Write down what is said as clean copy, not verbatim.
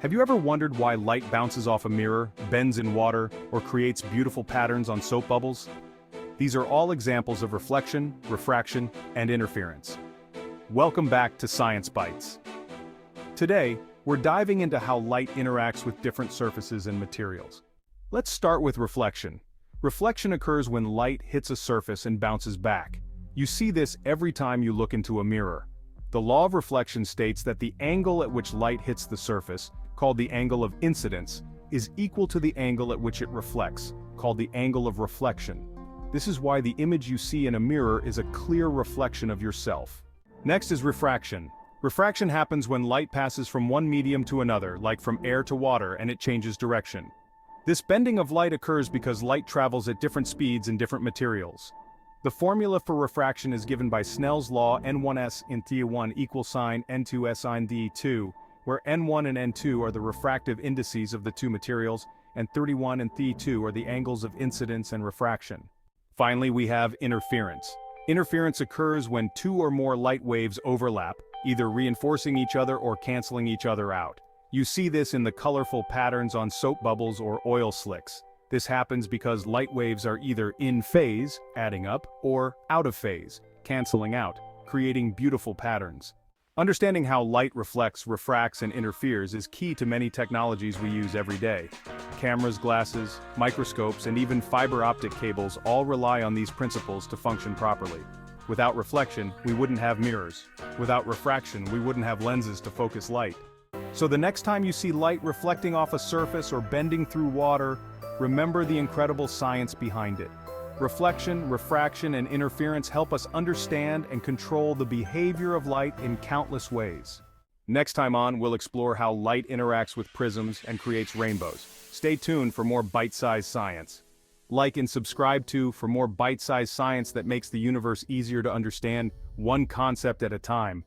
Have you ever wondered why light bounces off a mirror, bends in water, or creates beautiful patterns on soap bubbles? These are all examples of reflection, refraction, and interference. Welcome back to Science Bites. Today, we're diving into how light interacts with different surfaces and materials. Let's start with reflection. Reflection occurs when light hits a surface and bounces back. You see this every time you look into a mirror. The law of reflection states that the angle at which light hits the surface, called the angle of incidence, is equal to the angle at which it reflects, called the angle of reflection. This is why the image you see in a mirror is a clear reflection of yourself. Next is refraction. Refraction happens when light passes from one medium to another, like from air to water, and it changes direction. This bending of light occurs because light travels at different speeds in different materials. The formula for refraction is given by Snell's law N1s in θ1 equals sine N2s sine d2, where N1 and N2 are the refractive indices of the two materials, and 31 and θ2 are the angles of incidence and refraction. Finally, we have interference. Interference occurs when two or more light waves overlap, either reinforcing each other or canceling each other out. You see this in the colorful patterns on soap bubbles or oil slicks. This happens because light waves are either in phase, adding up, or out of phase, canceling out, creating beautiful patterns. Understanding how light reflects, refracts, and interferes is key to many technologies we use every day. Cameras, glasses, microscopes, and even fiber optic cables all rely on these principles to function properly. Without reflection, we wouldn't have mirrors. Without refraction, we wouldn't have lenses to focus light. So the next time you see light reflecting off a surface or bending through water, remember the incredible science behind it. Reflection, refraction, and interference help us understand and control the behavior of light in countless ways. Next time on, we'll explore how light interacts with prisms and creates rainbows. Stay tuned for more bite-sized science. Like and subscribe for more bite-sized science that makes the universe easier to understand, one concept at a time.